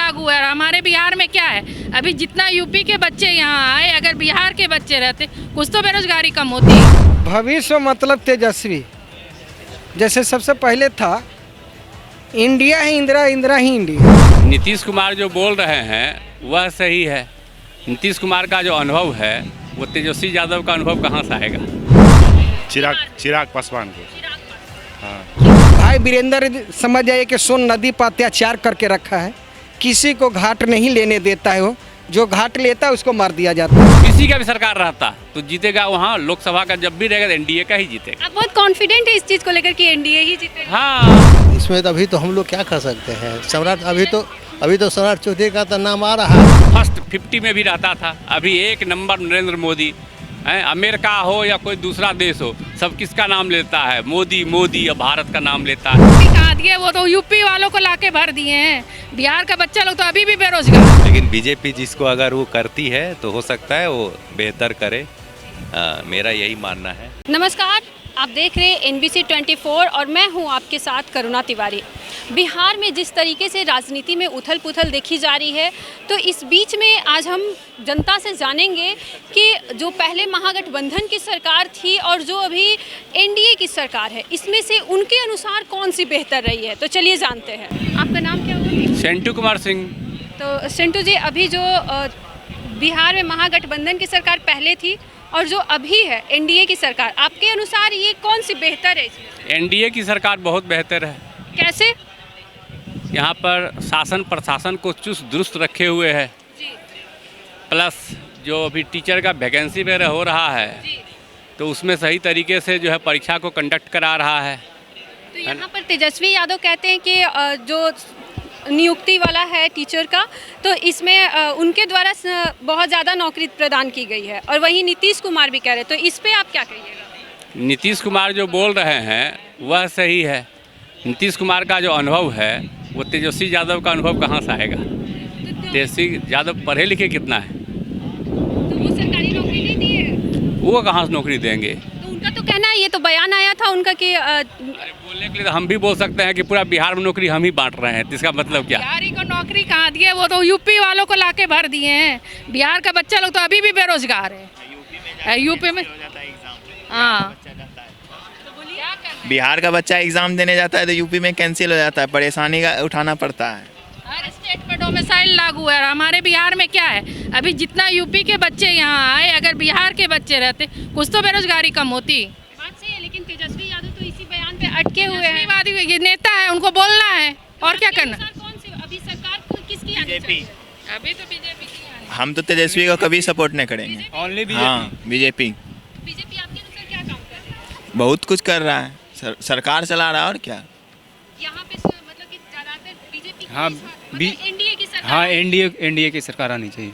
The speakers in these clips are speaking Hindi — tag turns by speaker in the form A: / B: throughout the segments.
A: लागू है। हमारे बिहार में क्या है, अभी जितना यूपी के बच्चे यहाँ आए, अगर बिहार के बच्चे रहते कुछ तो बेरोजगारी कम होती।
B: भविष्य मतलब तेजस्वी, जैसे सबसे पहले था इंडिया ही इंदिरा, इंदिरा ही इंडिया।
C: नीतीश कुमार जो बोल रहे हैं वह सही है। नीतीश कुमार का जो अनुभव है वो तेजस्वी यादव का अनुभव कहाँ से आएगा?
D: चिराग पासवान को।
B: भाई वीरेंद्र समझ जाइए कि सोन नदी पर अत्याचार करके रखा है, किसी को घाट नहीं लेने देता है, वो जो घाट लेता है उसको मार दिया जाता है।
C: किसी का भी सरकार रहता तो जीतेगा वहाँ, लोकसभा का जब भी रहेगा तो एनडीए का ही जीतेगा।
E: आप बहुत कॉन्फिडेंट है इस चीज को लेकर कि एनडीए ही जीतेगा?
C: हाँ,
F: इसमें तो अभी तो हम लोग क्या कर सकते हैं। सम्राट अभी तो सम्राट चौधरी का तो नाम आ रहा है।
C: फर्स्ट 50 में भी रहता था, अभी एक नंबर नरेंद्र मोदी है। अमेरिका हो या कोई दूसरा देश हो, सब किसका नाम लेता है? मोदी मोदी, या भारत का नाम लेता है।
A: कहा दिए वो तो यूपी वालों को लाके भर दिए हैं, बिहार का बच्चा लोग तो अभी भी बेरोजगार।
G: लेकिन बीजेपी जिसको अगर वो करती है तो हो सकता है वो बेहतर करे, मेरा यही मानना है।
E: नमस्कार, आप देख रहे हैं NBC 24 और मैं हूं आपके साथ करुणा तिवारी। बिहार में जिस तरीके से राजनीति में उथल पुथल देखी जा रही है, तो इस बीच में आज हम जनता से जानेंगे कि जो पहले महागठबंधन की सरकार थी और जो अभी एनडीए की सरकार है, इसमें से उनके अनुसार कौन सी बेहतर रही है। तो चलिए जानते हैं। आपका नाम क्या होगा?
C: सेंटू कुमार सिंह।
E: तो सेंटू जी, अभी जो बिहार में महागठबंधन की सरकार पहले थी और जो अभी है एनडीए की सरकार, आपके अनुसार ये कौन सी बेहतर है?
C: एनडीए की सरकार बहुत बेहतर है।
E: कैसे?
C: यहाँ पर शासन प्रशासन को चुस्त दुरुस्त रखे हुए है, प्लस जो अभी टीचर का वैकेंसी वगैरह हो रहा है तो उसमें सही तरीके से जो है परीक्षा को कंडक्ट करा रहा है।
E: तो यहाँ पर तेजस्वी यादव कहते हैं कि जो नियुक्ति वाला है टीचर का, तो इसमें उनके द्वारा बहुत ज़्यादा नौकरी प्रदान की गई है, और वहीं नीतीश कुमार भी कह रहे हैं। तो इस पे आप क्या कहिएगा?
C: नीतीश कुमार जो बोल रहे हैं वह सही है। नीतीश कुमार का जो अनुभव है वो तेजस्वी यादव का अनुभव कहाँ से आएगा? तेजस्वी यादव पढ़े लिखे कितना है?
E: तो वो सरकारी नौकरी नहीं दी है,
C: वो कहाँ से नौकरी देंगे?
E: तो उनका तो कहना है, ये तो बयान आया था उनका कि
C: अरे बोलने के लिए तो हम भी बोल सकते हैं कि पूरा बिहार में नौकरी हम ही बांट रहे हैं, तो इसका मतलब क्या?
A: बिहारी को नौकरी कहाँ दिए, वो तो यूपी वालों को लाके भर दिए हैं। बिहार का बच्चा लोग तो अभी भी बेरोजगार है। यूपी में हाँ,
H: बिहार का बच्चा एग्जाम देने जाता है तो यूपी में कैंसिल हो जाता है, परेशानी का उठाना पड़ता है।
A: हर स्टेट पर डोमिसाइल लागू है। हमारे बिहार में क्या है, अभी जितना यूपी के बच्चे यहाँ आए, अगर बिहार के बच्चे रहते कुछ तो बेरोजगारी कम होती।
E: बात सही है, लेकिन तेजस्वी यादव तो इसी बयान पे अटके हुए हैं।
A: तेजस्वी ये नेता है, उनको बोलना है और क्या करना।
E: कौन सी अभी सरकार किसकी आनी चाहिए?
A: अभी तो बीजेपी की आनी है।
H: हम तो तेजस्वी को कभी सपोर्ट नहीं करेंगे। हाँ, बीजेपी
E: बीजेपी आपके अनुसार क्या काम कर रहा है?
H: बहुत कुछ कर रहा है, सरकार चला रहा है और क्या।
E: यहाँ पे मतलब कि ज्यादातर बीजेपी
I: हाँ,
E: एनडीए की सरकार।
I: हाँ, एनडीए की सरकार आनी चाहिए।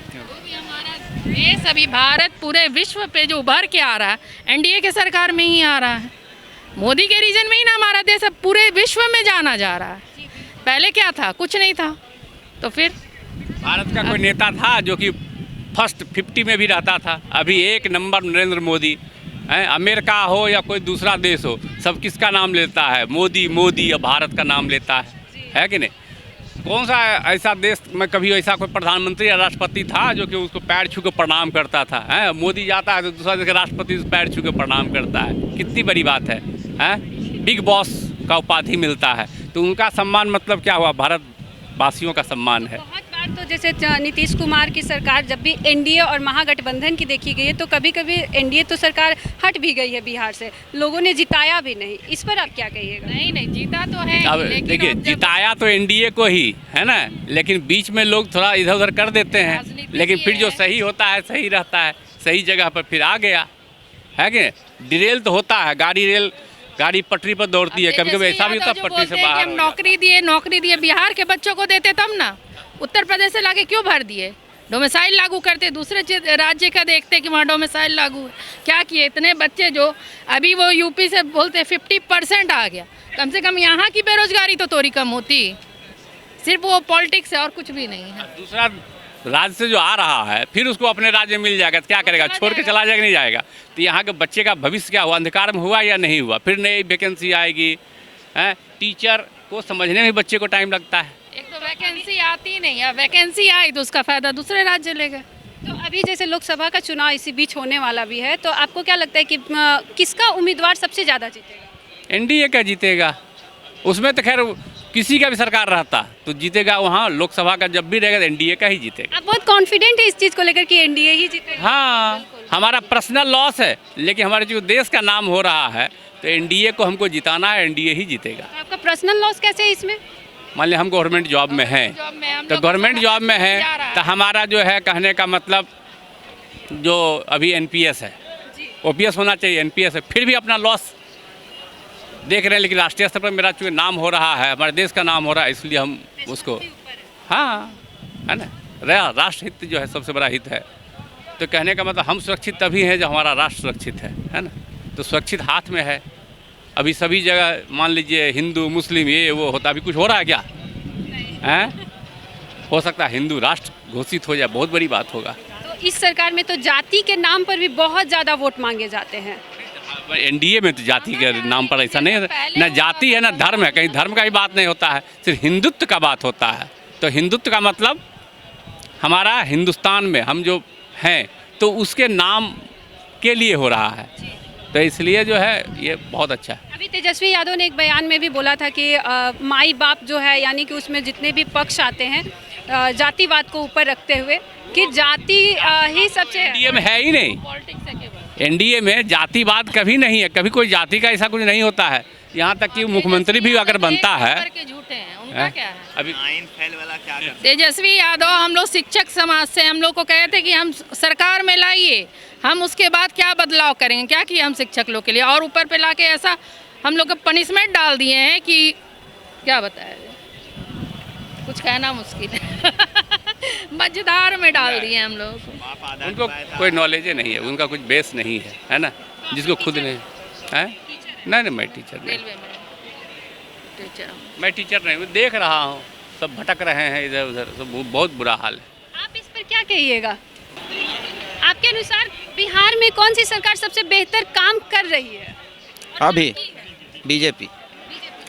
A: जो भी हमारा देश अभी भारत पूरे विश्व पे जो उभर के आ रहा है, एनडीए के सरकार में ही आ रहा है। मोदी के रीजन में ही ना हमारा देश अब पूरे विश्व में जाना जा रहा है। पहले क्या था, कुछ नहीं था। तो फिर
C: भारत का कोई नेता था जो कि फर्स्ट 50 में भी रहता था, अभी एक नंबर नरेंद्र मोदी है। अमेरिका हो या कोई दूसरा देश हो, सब किसका नाम लेता है? मोदी मोदी, या भारत का नाम लेता है कि नहीं? कौन सा ऐसा देश में कभी ऐसा कोई प्रधानमंत्री या राष्ट्रपति था जो कि उसको पैर छू के प्रणाम करता था? है, मोदी जाता है तो दूसरा देश के राष्ट्रपति से पैर छू के प्रणाम करता है। कितनी बड़ी बात है? बिग बॉस का उपाधि मिलता है, तो उनका सम्मान मतलब क्या हुआ? भारत वासियों का सम्मान है।
E: बहुत बार तो जैसे नीतीश कुमार की सरकार जब भी एनडीए और महागठबंधन की देखी गई है, तो कभी कभी एनडीए तो सरकार हट भी गई है बिहार से, लोगों ने जिताया भी नहीं। इस पर आप क्या कहिएगा?
A: नहीं जीता तो है।
C: अब देखिए, जिताया तो एनडीए को ही है ना, लेकिन बीच में लोग थोड़ा इधर उधर कर देते हैं, लेकिन फिर जो सही होता है सही रहता है, सही जगह पर फिर आ गया है कि डिरेल तो होता है, गाड़ी पटरी पर दौड़ती है, कभी कभी ऐसा भी होता है पटरी से बाहर।
A: हम नौकरी दिए बिहार के बच्चों को देते तब ना, उत्तर प्रदेश से लाके क्यों भर दिए? डोमिसाइल लागू करते, दूसरे राज्य का देखते कि वहाँ डोमिसाइल लागू है। क्या किए? इतने बच्चे जो अभी वो यूपी से बोलते 50% आ गया, कम से कम यहाँ की बेरोजगारी तो थोड़ी कम होती। सिर्फ वो पॉलिटिक्स है और कुछ भी नहीं है।
C: दूसरा राज्य से जो आ रहा है फिर उसको अपने राज्य में मिल जाएगा तो क्या करेगा? छोड़ के चला जाएगा? नहीं जाएगा। तो यहाँ के बच्चे का भविष्य क्या हुआ? अंधकार में हुआ या नहीं हुआ? फिर नई वैकेंसी आएगी। टीचर को समझने में बच्चे को टाइम लगता है।
A: एक तो वैकेंसी आती नहीं है, वैकेंसी आई तो उसका फायदा दूसरे राज्य ले गए।
E: तो अभी जैसे लोकसभा का चुनाव इसी बीच होने वाला भी है, तो आपको क्या लगता है कि किसका उम्मीदवार सबसे ज़्यादा जीतेगा?
C: एनडीए का जीतेगा। उसमें तो खैर किसी का भी सरकार रहता तो जीतेगा, वहाँ लोकसभा का जब भी रहेगा तो एनडीए का ही जीतेगा।
E: आप बहुत कॉन्फिडेंट है इस चीज़ को लेकर कि एनडीए ही जीतेगा?
C: हाँ, हमारा पर्सनल लॉस है, लेकिन हमारे जो देश का नाम हो रहा है तो एनडीए को हमको जिताना है, एनडीए ही जीतेगा।
E: तो आपका पर्सनल लॉस कैसे है इसमें?
C: मान लिया हम गवर्नमेंट जॉब में हैं, तो गवर्नमेंट जॉब में है तो हमारा जो है कहने का मतलब जो अभी एनपीएस है, ओपीएस होना चाहिए, एनपीएस है, फिर भी अपना लॉस देख रहे हैं। लेकिन राष्ट्रीय स्तर पर मेरा चूँकि नाम हो रहा है, हमारे देश का नाम हो रहा है, इसलिए हम उसको, हाँ है ना, राष्ट्र हित जो है सबसे बड़ा हित है। तो कहने का मतलब हम सुरक्षित तभी हैं जब हमारा राष्ट्र सुरक्षित है ना। तो सुरक्षित हाथ में है। अभी सभी जगह मान लीजिए हिंदू मुस्लिम ये वो होता, अभी कुछ हो रहा है क्या? हैं? हो सकता है हिंदू राष्ट्र घोषित हो जाए, बहुत बड़ी बात होगा।
E: तो इस सरकार में तो जाति के नाम पर भी बहुत ज़्यादा वोट मांगे जाते हैं।
C: एनडीए में तो जाति के नाम पर ऐसा नहीं है, ना जाति है ना धर्म है, कहीं धर्म का ही बात नहीं होता है, सिर्फ हिंदुत्व का बात होता है। तो हिंदुत्व का मतलब हमारा हिंदुस्तान में हम जो हैं तो उसके नाम के लिए हो रहा है, तो इसलिए जो है ये बहुत अच्छा है।
E: अभी तेजस्वी यादव ने एक बयान में भी बोला था कि माई बाप जो है, यानी कि उसमें जितने भी पक्ष आते हैं जातिवाद को ऊपर रखते हुए कि जाति ही सबसे
C: एनडीए में है ही नहीं, एनडीए में जातिवाद कभी नहीं है, कभी कोई जाति का ऐसा कुछ नहीं होता है। यहाँ तक कि मुख्यमंत्री भी अगर बनता है,
A: झूठे हैं, उनका क्या है?
C: अभी
A: तेजस्वी यादव, हम लोग शिक्षक समाज से, हम लोग को कहे थे कि हम सरकार में लाइए, हम उसके बाद क्या बदलाव करेंगे, क्या किया हम शिक्षक लोग के लिए, और ऊपर पे लाके ऐसा हम लोग को पनिशमेंट डाल दिए हैं कि क्या बताया, कुछ कहना मुश्किल है। मजेदार में डाल दिए हम लोग को।
C: उनको कोई नॉलेज नहीं है, उनका कुछ बेस नहीं है ना, जिसको खुद नहीं है। नहीं मैं टीचर नहीं,
A: रेलवे में टीचर,
C: मैं टीचर नहीं, मैं देख रहा हूँ सब भटक रहे हैं इधर उधर, सब बहुत बुरा हाल है।
E: आप इस पर क्या कहिएगा? आपके अनुसार बिहार में कौन सी सरकार सबसे बेहतर काम कर रही है?
B: अभी बीजेपी,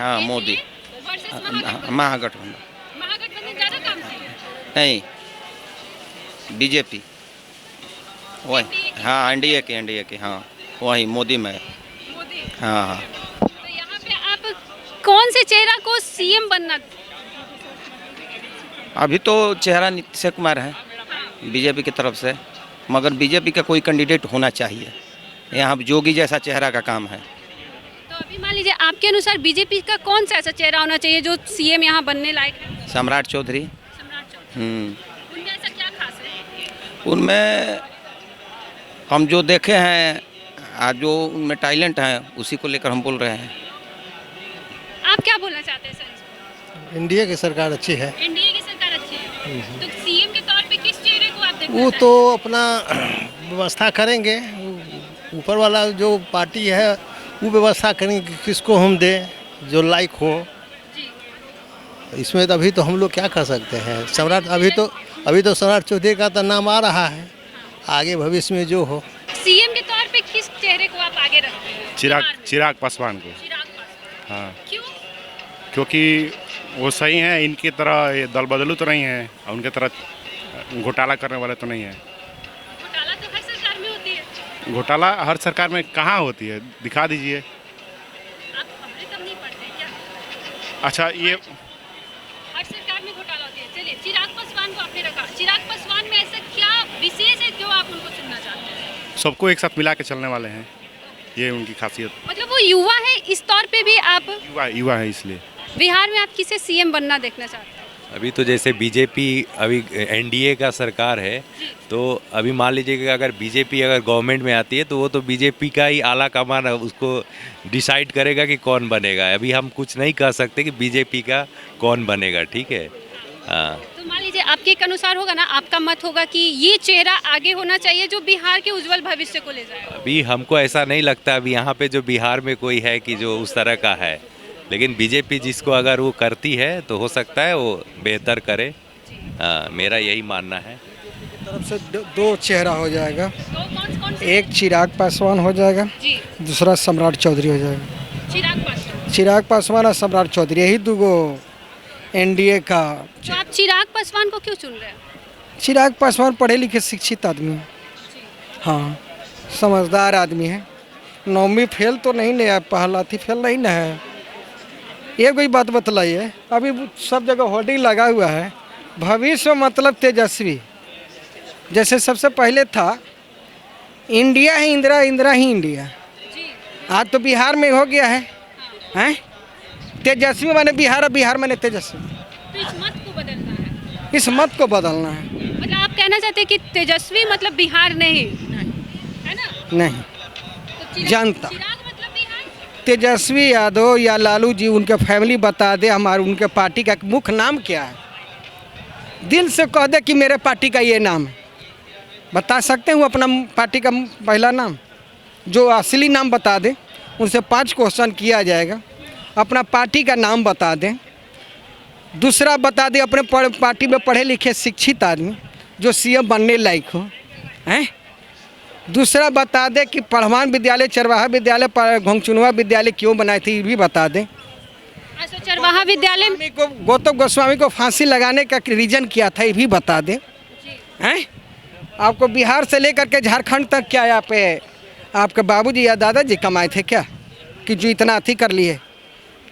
B: हाँ मोदी, महागठबंधन,
E: महागठबंधन ज़्यादा काम किया है?
B: नहीं बीजेपी वही, हाँ एनडीए के हाँ वही मोदी में,
E: मोदी।
B: हाँ हाँ।
E: तो यहाँ पे आप कौन से चेहरा को सीएम बनना?
B: अभी तो चेहरा नीतीश कुमार है बीजेपी की तरफ से, मगर बीजेपी का कोई कैंडिडेट होना चाहिए। यहाँ जोगी जैसा चेहरा का काम है।
E: तो अभी मान लीजिए आपके अनुसार बीजेपी का कौन सा ऐसा चेहरा होना चाहिए जो सीएम यहाँ बनने लायक है?
B: सम्राट चौधरी।
E: सम्राट चौधरी। उनमें ऐसा क्या खास है?
B: उनमें हम जो देखे हैं, आज जो उनमें टैलेंट है उसी को लेकर हम बोल रहे हैं।
E: आप क्या बोलना चाहते हैं सर?
F: इंडिया की सरकार अच्छी है।
E: एनडीए की सरकार अच्छी है, तो सीएम के तौर पे किस चेहरे को आप देखना
F: वो
E: चाहते
F: तो अपना व्यवस्था करेंगे, ऊपर वाला जो पार्टी है वो व्यवस्था करेंगे कि किसको हम दें जो लाइक हो। इसमें तो अभी तो हम लोग क्या कर सकते हैं। सम्राट अभी तो सम्राट चौधरी का तो नाम आ रहा है, आगे भविष्य में जो हो।
E: सीएम के तौर पे किस चेहरे को आप आगे रखते हैं?
D: चिराग पासवान को।
E: चिराग पासवान।
D: हाँ,
E: क्यों?
D: क्योंकि वो सही हैं, इनकी तरह ये दल बदलू तो नहीं है, और उनके तरह घोटाला करने वाले तो नहीं है।
E: घोटाला तो हर सरकार में होती है।
D: घोटाला हर सरकार में कहाँ होती है, दिखा दीजिए।
E: आप खबरें कम नहीं पढ़ते हैं क्या?
D: अच्छा, ये
E: हर सरकार में घोटाला होती है। चलिए, चिराग पासवान को आपने रखा, चिराग पासवान में ऐसा क्या विशेष है जो आप उनको चुनना चाहते हैं?
D: सबको एक साथ मिला के चलने वाले हैं, ये उनकी खासियत।
E: मतलब वो युवा है, इस तौर पे भी आप
D: युवा है, इसलिए।
E: बिहार में आप किसे सीएम बनना देखना चाहते हैं?
G: अभी तो जैसे बीजेपी अभी एनडीए का सरकार है, तो अभी मान लीजिए कि अगर बीजेपी अगर गवर्नमेंट में आती है तो वो तो बीजेपी का ही आला कमान उसको डिसाइड करेगा कि कौन बनेगा। अभी हम कुछ नहीं कह सकते कि बीजेपी का कौन बनेगा, ठीक है। हाँ,
E: तो मान लीजिए आपके एक अनुसार होगा ना, आपका मत होगा कि ये चेहरा आगे होना चाहिए जो बिहार के उज्जवल भविष्य को ले जाएगा।
G: अभी हमको ऐसा नहीं लगता अभी यहाँ पे जो बिहार में कोई है कि जो उस तरह का है, लेकिन बीजेपी जिसको अगर वो करती है तो हो सकता है वो बेहतर करे। हाँ, मेरा यही मानना है।
B: तरफ से दो चेहरा हो जाएगा,
E: तो कौन से?
B: एक चिराग पासवान हो जाएगा,
E: जी,
B: दूसरा सम्राट चौधरी हो जाएगा।
E: चिराग पासवान।
B: चिराग पासवान और सम्राट चौधरी, यही दो एनडीए का।
E: तो आप चिराग पासवान को क्यों चुन रहे हैं?
B: चिराग पासवान पढ़े लिखे शिक्षित आदमी है, हाँ, समझदार आदमी है। 9वीं फेल तो नहीं ना, पहलाथी फेल नहीं ना है। ये कोई बात बतलाइए, अभी सब जगह होर्डिंग लगा हुआ है, भविष्य मतलब तेजस्वी। जैसे सबसे पहले था इंडिया ही इंदिरा, इंदिरा ही इंडिया, आज तो बिहार में हो गया है, हैं? तेजस्वी माने बिहार, बिहार माने तेजस्वी।
E: तो इस मत को बदलना है,
B: इस मत को बदलना है।
E: मतलब आप कहना चाहते हैं कि तेजस्वी मतलब बिहार नहीं है ना?
B: नहीं,
E: तो
B: जनता।
E: चिराग मतलब बिहार।
B: तेजस्वी यादव या लालू जी, उनके फैमिली बता दे हमारे उनके पार्टी का मुख्य नाम क्या है, दिल से कह दे कि मेरे पार्टी का ये नाम है। बता सकते हैं अपना पार्टी का पहला नाम, जो असली नाम बता दे। उनसे 5 क्वेश्चन किया जाएगा, अपना पार्टी का नाम बता दें। दूसरा बता दे अपने पार्टी में पढ़े लिखे शिक्षित आदमी जो सीएम बनने लायक हो, हैं? दूसरा बता दे कि पढ़वान विद्यालय, चरवाहा विद्यालय, घोंगचुनवा विद्यालय क्यों बनाए थे, ये भी बता दें।
E: अच्छा, चरवाहा विद्यालय
B: को गौतम गोस्वामी को फांसी लगाने का रीजन क्या था, ये भी बता दें, हैं? आपको बिहार से लेकर के झारखंड तक क्या यहाँ पे आपके बाबूजी या दादाजी कमाए थे क्या, कि जो इतना अति कर लिए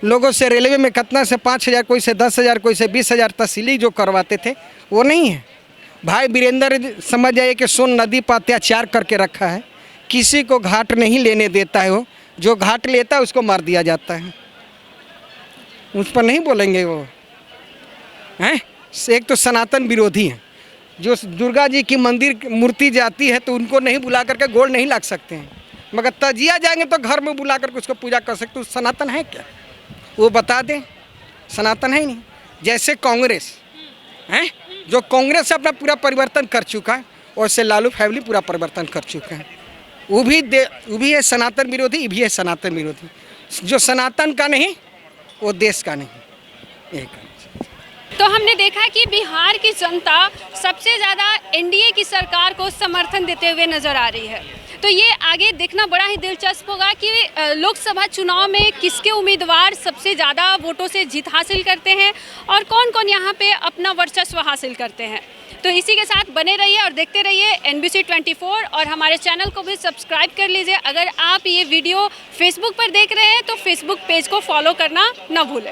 B: लोगों से? रेलवे में कितना से 5,000, कोई से 10,000, कोई से 20,000 तहसीली जो करवाते थे, वो नहीं है। भाई वीरेंद्र समझ जाइए कि सोन नदी पर अत्याचार करके रखा है, किसी को घाट नहीं लेने देता है। वो जो घाट लेता है उसको मार दिया जाता है, उस पर नहीं बोलेंगे वो, हैं? एक तो सनातन विरोधी हैं, जो दुर्गा जी की मंदिर मूर्ति जाती है तो उनको नहीं बुला करके गोड़ नहीं लग सकते हैं, मगर तजिया जाएंगे तो घर में बुला करके उसको पूजा कर सकते। सनातन है क्या, वो बता दें। सनातन है नहीं। जैसे कांग्रेस हैं, जो कांग्रेस से अपना पूरा परिवर्तन कर चुका है, वैसे लालू फैमिली पूरा परिवर्तन कर चुका है। वो भी है सनातन विरोधी, ये भी है सनातन विरोधी। जो सनातन का नहीं वो देश का नहीं। एक
E: तो हमने देखा कि बिहार की जनता सबसे ज़्यादा एनडीए की सरकार को समर्थन देते हुए नज़र आ रही है। तो ये आगे देखना बड़ा ही दिलचस्प होगा कि लोकसभा चुनाव में किसके उम्मीदवार सबसे ज़्यादा वोटों से जीत हासिल करते हैं और कौन कौन यहाँ पे अपना वर्चस्व हासिल करते हैं। तो इसी के साथ बने रहिए और देखते रहिए NBC 24 और हमारे चैनल को भी सब्सक्राइब कर लीजिए। अगर आप ये वीडियो फेसबुक पर देख रहे हैं तो फेसबुक पेज को फॉलो करना ना भूलें।